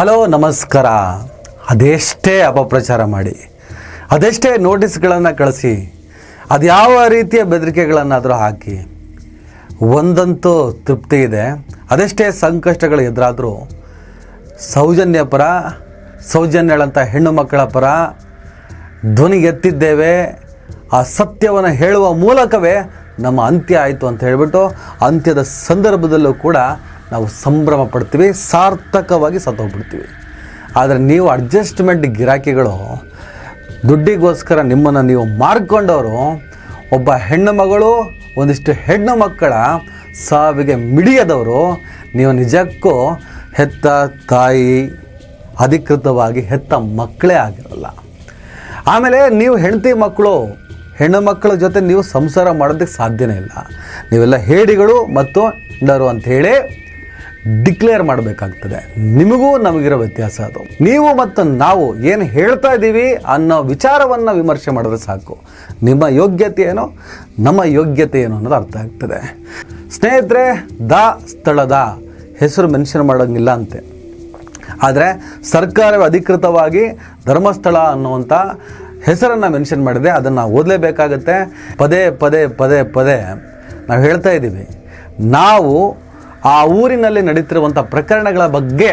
Hello ನಮಸ್ಕಾರ. ಅದೆಷ್ಟೇ ಅಪಪ್ರಚಾರ ಮಾಡಿ, ಅದೆಷ್ಟೇ ನೋಟಿಸ್ಗಳನ್ನು ಕಳಿಸಿ, ಅದ್ಯಾವ ರೀತಿಯ ಬೆದರಿಕೆಗಳನ್ನಾದರೂ ಹಾಕಿ, ಒಂದಂತೂ ತೃಪ್ತಿ ಇದೆ. ಅದೆಷ್ಟೇ ಸಂಕಷ್ಟಗಳು ಎದುರಾದರೂ ಸೌಜನ್ಯ ಪರ, ಸೌಜನ್ಯಗಳಂಥ ಹೆಣ್ಣು ಮಕ್ಕಳ ಪರ ಧ್ವನಿ ಎತ್ತಿದ್ದೇವೆ. ಆ ಸತ್ಯವನ್ನು ಹೇಳುವ ಮೂಲಕವೇ ನಮ್ಮ ಅಂತ್ಯ ಆಯಿತು ಅಂತ ಹೇಳಿಬಿಟ್ಟು ಅಂತ್ಯದ ಸಂದರ್ಭದಲ್ಲೂ ಕೂಡ ನಾವು ಸಂಭ್ರಮ ಪಡ್ತೀವಿ, ಸಾರ್ಥಕವಾಗಿ ಸತ್ತೋಗ್ಬಿಡ್ತೀವಿ. ಆದರೆ ನೀವು ಅಡ್ಜಸ್ಟ್ಮೆಂಟ್ ಗಿರಾಕಿಗಳು, ದುಡ್ಡಿಗೋಸ್ಕರ ನಿಮ್ಮನ್ನು ನೀವು ಮಾರ್ಕೊಂಡವರು, ಒಬ್ಬ ಹೆಣ್ಣು ಮಗಳು, ಒಂದಿಷ್ಟು ಹೆಣ್ಣು ಮಕ್ಕಳ ಸಾವಿಗೆ ಮಿಡಿಯದವರು, ನೀವು ನಿಜಕ್ಕೂ ಹೆತ್ತ ತಾಯಿ, ಅಧಿಕೃತವಾಗಿ ಹೆತ್ತ ಮಕ್ಕಳೇ ಆಗಿರಲ್ಲ. ಆಮೇಲೆ ನೀವು ಹೆಂಡತಿ ಮಕ್ಕಳು, ಹೆಣ್ಣು ಮಕ್ಕಳ ಜೊತೆ ನೀವು ಸಂಸಾರ ಮಾಡೋದಕ್ಕೆ ಸಾಧ್ಯನೇ ಇಲ್ಲ. ನೀವೆಲ್ಲ ಹೇಡಿಗಳು ಮತ್ತು ಹೆಂಡರು ಅಂಥೇಳಿ ಡಿಕ್ಲೇರ್ ಮಾಡಬೇಕಾಗ್ತದೆ. ನಿಮಗೂ ನಮಗಿರೋ ವ್ಯತ್ಯಾಸ ಅದು. ನೀವು ಮತ್ತು ನಾವು ಏನು ಹೇಳ್ತಾ ಇದ್ದೀವಿ ಅನ್ನೋ ವಿಚಾರವನ್ನು ವಿಮರ್ಶೆ ಮಾಡಿದ್ರೆ ಸಾಕು. ನಿಮ್ಮ ಯೋಗ್ಯತೆ ಏನೋ, ನಮ್ಮ ಯೋಗ್ಯತೆ ಏನು ಅನ್ನೋದು ಅರ್ಥ ಆಗ್ತದೆ. ಸ್ನೇಹಿತರೆ, ಸ್ಥಳದ ಹೆಸರು ಮೆನ್ಷನ್ ಮಾಡೋಂಗಿಲ್ಲ ಅಂತೆ. ಆದರೆ ಸರ್ಕಾರವೇ ಅಧಿಕೃತವಾಗಿ ಧರ್ಮಸ್ಥಳ ಅನ್ನುವಂಥ ಹೆಸರನ್ನು ಮೆನ್ಷನ್ ಮಾಡಿದೆ. ಅದನ್ನು ಓದಲೇಬೇಕಾಗತ್ತೆ. ಪದೇ ಪದೇ ಪದೇ ಪದೇ ನಾವು ಹೇಳ್ತಾ ಇದ್ದೀವಿ, ನಾವು ಆ ಊರಿನಲ್ಲಿ ನಡೀತಿರುವಂಥ ಪ್ರಕರಣಗಳ ಬಗ್ಗೆ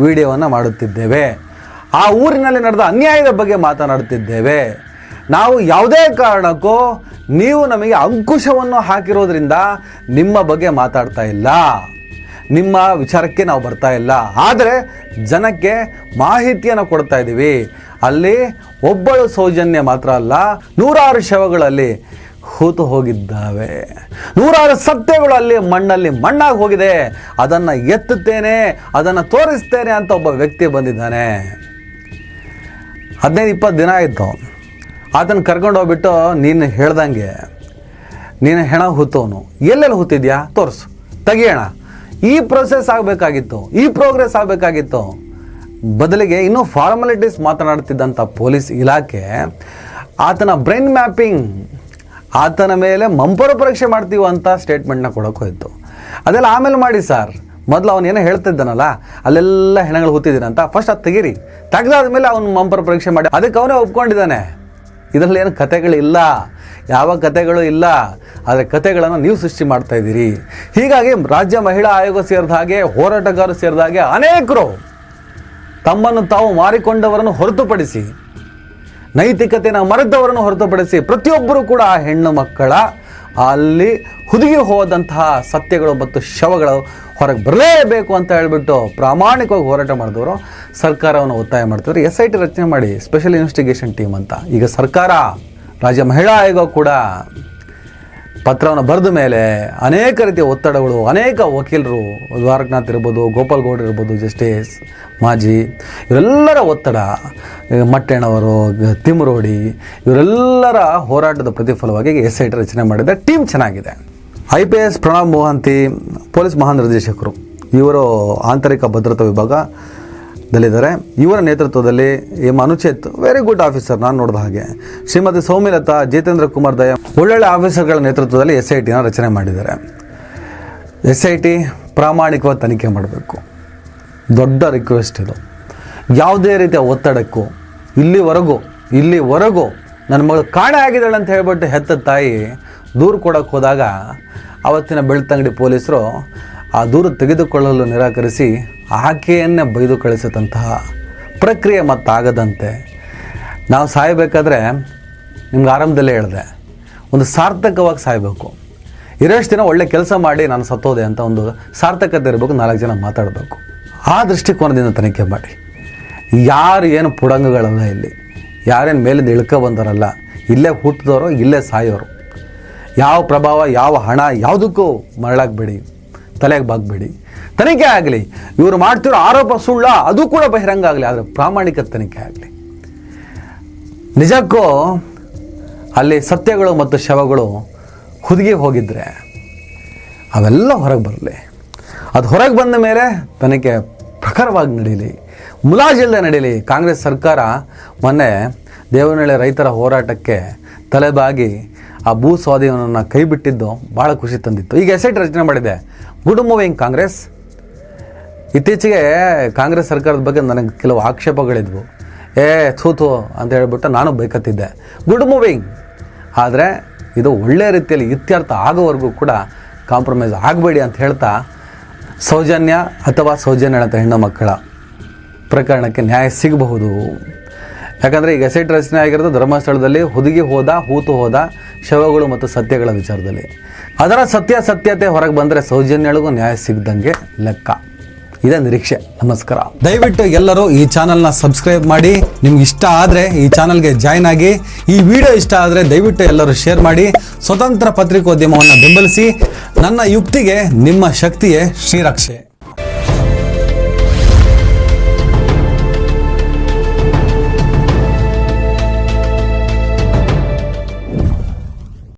ವಿಡಿಯೋವನ್ನು ಮಾಡುತ್ತಿದ್ದೇವೆ. ಆ ಊರಿನಲ್ಲಿ ನಡೆದ ಅನ್ಯಾಯದ ಬಗ್ಗೆ ಮಾತನಾಡುತ್ತಿದ್ದೇವೆ. ನಾವು ಯಾವುದೇ ಕಾರಣಕ್ಕೂ ನೀವು ನಮಗೆ ಅಂಕುಶವನ್ನು ಹಾಕಿರೋದ್ರಿಂದ ನಿಮ್ಮ ಬಗ್ಗೆ ಮಾತಾಡ್ತಾ ಇಲ್ಲ, ನಿಮ್ಮ ವಿಚಾರಕ್ಕೆ ನಾವು ಬರ್ತಾ ಇಲ್ಲ. ಆದರೆ ಜನಕ್ಕೆ ಮಾಹಿತಿಯನ್ನು ಕೊಡ್ತಾ ಇದ್ದೀವಿ. ಅಲ್ಲಿ ಒಬ್ಬಳು ಸೌಜನ್ಯ ಮಾತ್ರ ಅಲ್ಲ, 100 ಶವಗಳಲ್ಲಿ ಹೂತು ಹೋಗಿದ್ದಾವೆ, 100 ಸತ್ಯಗಳು ಅಲ್ಲಿ ಮಣ್ಣಲ್ಲಿ ಮಣ್ಣಾಗಿ ಹೋಗಿದೆ. ಅದನ್ನು ಎತ್ತುತ್ತೇನೆ, ಅದನ್ನು ತೋರಿಸ್ತೇನೆ ಅಂತ ಒಬ್ಬ ವ್ಯಕ್ತಿ ಬಂದಿದ್ದಾನೆ. 15-20 ದಿನ ಆಯಿತು. ಆತನ ಕರ್ಕೊಂಡು ಹೋಗ್ಬಿಟ್ಟು, ನೀನು ಹೇಳ್ದಂಗೆ ನೀನು ಹೆಣ ಹೂತವನು, ಎಲ್ಲೆಲ್ಲಿ ಹೂತಿದ್ಯಾ ತೋರಿಸು, ತೆಗಿಯೋಣ. ಈ ಪ್ರೊಸೆಸ್ ಆಗಬೇಕಾಗಿತ್ತು, ಈ ಪ್ರೋಗ್ರೆಸ್ ಆಗಬೇಕಾಗಿತ್ತು. ಬದಲಿಗೆ ಇನ್ನೂ ಫಾರ್ಮಾಲಿಟೀಸ್ ಮಾತನಾಡ್ತಿದ್ದಂಥ ಪೊಲೀಸ್ ಇಲಾಖೆ ಆತನ ಬ್ರೈನ್ ಮ್ಯಾಪಿಂಗ್, ಆತನ ಮೇಲೆ ಮಂಪರು ಪರೀಕ್ಷೆ ಮಾಡ್ತೀವಿ ಅಂತ ಸ್ಟೇಟ್ಮೆಂಟ್ನ ಕೊಡೋಕೆ ಹೋಯಿತು. ಅದೆಲ್ಲ ಆಮೇಲೆ ಮಾಡಿ ಸರ್. ಮೊದಲು ಅವನು ಏನೋ ಹೇಳ್ತಿದ್ದಾನಲ್ಲ, ಅಲ್ಲೆಲ್ಲ ಹೆಣಗಳು ಹೂತಿದ್ದೀನಿ ಅಂತ, ಫಸ್ಟ್ ಅದು ತೆಗೀರಿ. ತೆಗೆದಾದ್ಮೇಲೆ ಅವನು ಮಂಪರು ಪರೀಕ್ಷೆ ಮಾಡಿ, ಅದಕ್ಕೆ ಅವನೇ ಒಪ್ಕೊಂಡಿದ್ದಾನೆ. ಇದರಲ್ಲಿ ಏನು ಕಥೆಗಳಿಲ್ಲ, ಯಾವ ಕಥೆಗಳು ಇಲ್ಲ. ಆದರೆ ಕಥೆಗಳನ್ನು ನೀವು ಸೃಷ್ಟಿ ಮಾಡ್ತಾ ಇದ್ದೀರಿ. ಹೀಗಾಗಿ ರಾಜ್ಯ ಮಹಿಳಾ ಆಯೋಗ ಸೇರಿದ ಹಾಗೆ, ಹೋರಾಟಗಾರರು ಸೇರಿದ ಹಾಗೆ ಅನೇಕರು ತಮ್ಮನ್ನು ತಾವು ಮಾರಿಕೊಂಡವರನ್ನು ಹೊರತುಪಡಿಸಿ, ನೈತಿಕತೆಯನ್ನು ಮರೆತವರನ್ನು ಹೊರತುಪಡಿಸಿ ಪ್ರತಿಯೊಬ್ಬರೂ ಕೂಡ ಆ ಹೆಣ್ಣು ಮಕ್ಕಳ ಅಲ್ಲಿ ಹುದುಗಿ ಹೋದಂತಹ ಸತ್ಯಗಳು ಮತ್ತು ಶವಗಳು ಹೊರಗೆ ಬರಲೇಬೇಕು ಅಂತ ಹೇಳಿಬಿಟ್ಟು ಪ್ರಾಮಾಣಿಕವಾಗಿ ಹೋರಾಟ ಮಾಡಿದವರು ಸರ್ಕಾರವನ್ನು ಒತ್ತಾಯ ಮಾಡ್ತಿದ್ರು. SIT ರಚನೆ ಮಾಡಿ, ಸ್ಪೆಷಲ್ ಇನ್ವೆಸ್ಟಿಗೇಷನ್ ಟೀಮ್ ಅಂತ. ಈಗ ಸರ್ಕಾರ, ರಾಜ್ಯ ಮಹಿಳಾ ಆಯೋಗ ಕೂಡ ಪತ್ರವನ್ನು ಬರೆದ ಮೇಲೆ ಅನೇಕ ರೀತಿಯ ಒತ್ತಡಗಳು, ಅನೇಕ ವಕೀಲರು, ದ್ವಾರಕನಾಥ್ ಇರ್ಬೋದು, ಗೋಪಾಲ್ ಗೌಡ್ ಇರ್ಬೋದು, ಜಸ್ಟಿಸ್ ಮಾಜಿ, ಇವರೆಲ್ಲರ ಒತ್ತಡ, ಮಟ್ಟೆಣ್ಣವರು, ತಿಮ್ಮರೋಡಿ, ಇವರೆಲ್ಲರ ಹೋರಾಟದ ಪ್ರತಿಫಲವಾಗಿ SIT ರಚನೆ ಮಾಡಿದೆ. ಟೀಮ್ ಚೆನ್ನಾಗಿದೆ. IPS ಪ್ರಣಬ್ ಮೊಹಾಂತಿ, ಪೊಲೀಸ್ ಮಹಾನಿರ್ದೇಶಕರು, ಇವರು ಆಂತರಿಕ ಭದ್ರತಾ ವಿಭಾಗದಲ್ಲಿದ್ದಾರೆ. ಇವರ ನೇತೃತ್ವದಲ್ಲಿ ಅನುಚೇತ್, ವೆರಿ ಗುಡ್ ಆಫೀಸರ್ ನಾನು ನೋಡಿದ ಹಾಗೆ, ಶ್ರೀಮತಿ ಸೌಮ್ಯಲತಾ, ಜಿತೇಂದ್ರ ಕುಮಾರ್ ದಯಾ, ಒಳ್ಳೊಳ್ಳೆ ಆಫೀಸರ್ಗಳ ನೇತೃತ್ವದಲ್ಲಿ SITನ ರಚನೆ ಮಾಡಿದ್ದಾರೆ. SIT ಪ್ರಾಮಾಣಿಕವಾಗಿ ತನಿಖೆ ಮಾಡಬೇಕು. ದೊಡ್ಡ ರಿಕ್ವೆಸ್ಟ್ ಇದು. ಯಾವುದೇ ರೀತಿಯ ಒತ್ತಡಕ್ಕೂ ಇಲ್ಲಿವರೆಗೂ ನನ್ನ ಮಗಳು ಕಾಣೆ ಆಗಿದ್ದಾಳೆ ಅಂತ ಹೇಳ್ಬಿಟ್ಟು ಹೆತ್ತ ತಾಯಿ ದೂರು ಕೊಡೋಕ್ಕೆ ಹೋದಾಗ ಆವತ್ತಿನ ಬೆಳ್ತಂಗಡಿ ಪೊಲೀಸರು ಆ ದೂರು ತೆಗೆದುಕೊಳ್ಳಲು ನಿರಾಕರಿಸಿ ಆಕೆಯನ್ನೇ ಬೈದು ಕಳಿಸಿದಂತಹ ಪ್ರಕ್ರಿಯೆ ಮತ್ತಾಗದಂತೆ ನಾವು ಸಾಯಬೇಕಾದ್ರೆ, ನಿಮ್ಗೆ ಆರಂಭದಲ್ಲೇ ಹೇಳಿದೆ, ಒಂದು ಸಾರ್ಥಕವಾಗಿ ಸಾಯಬೇಕು. ಇರೋಷ್ಟು ದಿನ ಒಳ್ಳೆ ಕೆಲಸ ಮಾಡಿ ನಾನು ಸತ್ತೋದೆ ಅಂತ ಒಂದು ಸಾರ್ಥಕತೆ ಇರಬೇಕು. 4 ಜನ ಮಾತಾಡಬೇಕು. ಆ ದೃಷ್ಟಿಕೋನದಿಂದ ತನಿಖೆ ಮಾಡಿ. ಯಾರು ಏನು ಪುಡಂಗಗಳಲ್ಲ, ಇಲ್ಲಿ ಯಾರೇನು ಮೇಲಿಂದ ಇಳ್ಕೊ ಬಂದವರಲ್ಲ, ಇಲ್ಲೇ ಹುಟ್ಟಿದವರು, ಇಲ್ಲೇ ಸಾಯೋರು. ಯಾವ ಪ್ರಭಾವ, ಯಾವ ಹಣ, ಯಾವುದಕ್ಕೂ ಮರಳಾಗಬೇಡಿ, ತಲೆಗೆ ಬಾಗಬೇಡಿ. ತನಿಖೆ ಆಗಲಿ. ಇವರು ಮಾಡ್ತಿರೋ ಆರೋಪ ಸುಳ್ಳ, ಅದು ಕೂಡ ಬಹಿರಂಗ ಆಗಲಿ. ಆದರೆ ಪ್ರಾಮಾಣಿಕ ತನಿಖೆ ಆಗಲಿ. ನಿಜಕ್ಕೂ ಅಲ್ಲಿ ಸತ್ಯಗಳು ಮತ್ತು ಶವಗಳು ಹುದುಗಿ ಹೋಗಿದ್ರೆ ಅವೆಲ್ಲ ಹೊರಗೆ ಬರಲಿ. ಅದು ಹೊರಗೆ ಬಂದ ಮೇಲೆ ತನಿಖೆ ಪ್ರಖರವಾಗಿ ನಡೀಲಿ, ಮುಲಾಜಿಲ್ಲದೆ ನಡೀಲಿ. ಕಾಂಗ್ರೆಸ್ ಸರ್ಕಾರ ಮೊನ್ನೆ ದೇವನಹಳ್ಳಿ ರೈತರ ಹೋರಾಟಕ್ಕೆ ತಲೆಬಾಗಿ ಆ ಭೂ ಸ್ವಾಧೀನವನ್ನು ಕೈ ಬಿಟ್ಟಿದ್ದು ಭಾಳ ಖುಷಿ ತಂದಿತ್ತು. ಈಗ SIT ರಚನೆ ಮಾಡಿದೆ. Good moving Congress. ಇತ್ತೀಚೆಗೆ ಕಾಂಗ್ರೆಸ್ ಸರ್ಕಾರದ ಬಗ್ಗೆ ನನಗೆ ಕೆಲವು ಆಕ್ಷೇಪಗಳಿದ್ವು. ಥೂತು ಅಂತ ಹೇಳ್ಬಿಟ್ಟು ನಾನು ಬೈಕತ್ತಿದ್ದೆ. ಗುಡ್ ಮೂವಿಂಗ್, ಆದರೆ ಇದು ಒಳ್ಳೆಯ ರೀತಿಯಲ್ಲಿ ಇತ್ಯರ್ಥ ಆಗೋವರೆಗೂ ಕೂಡ ಕಾಂಪ್ರಮೈಸ್ ಆಗಬೇಡಿ ಅಂತ ಹೇಳ್ತಾ ಸೌಜನ್ಯ ಅಥವಾ ಸೌಜನ್ಯಳಂತ ಹೆಣ್ಣು ಮಕ್ಕಳ ಪ್ರಕರಣಕ್ಕೆ ನ್ಯಾಯ ಸಿಗಬಹುದು. ಯಾಕಂದರೆ ಈಗ ಎಸೆಟ್ ರಚನೆ ಆಗಿರೋದು ಧರ್ಮಸ್ಥಳದಲ್ಲಿ ಹುದುಗಿ ಹೋದ ಹೂತು ಹೋದ ಶವಗಳು ಮತ್ತು ಸತ್ಯಗಳ ವಿಚಾರದಲ್ಲಿ. ಅದರ ಸತ್ಯತೆ ಹೊರಗೆ ಬಂದರೆ ಸೌಜನ್ಯಳಿಗೂ ನ್ಯಾಯ ಸಿಗದಂಗೆ ಲೆಕ್ಕ. ಇದೇ ನಿರೀಕ್ಷೆ. ನಮಸ್ಕಾರ. ದಯವಿಟ್ಟು ಎಲ್ಲರೂ ಈ ಚಾನಲ್ನ ಸಬ್ಸ್ಕ್ರೈಬ್ ಮಾಡಿ. ನಿಮ್ಗೆ ಇಷ್ಟ ಆದರೆ ಈ ಚಾನಲ್ಗೆ ಜಾಯ್ನ್ ಆಗಿ. ಈ ವಿಡಿಯೋ ಇಷ್ಟ ಆದರೆ ದಯವಿಟ್ಟು ಎಲ್ಲರೂ ಶೇರ್ ಮಾಡಿ. ಸ್ವತಂತ್ರ ಪತ್ರಿಕೋದ್ಯಮವನ್ನು ಬೆಂಬಲಿಸಿ. ನನ್ನ ಯುಕ್ತಿಗೆ ನಿಮ್ಮ ಶಕ್ತಿಯೇ ಶ್ರೀರಕ್ಷೆ.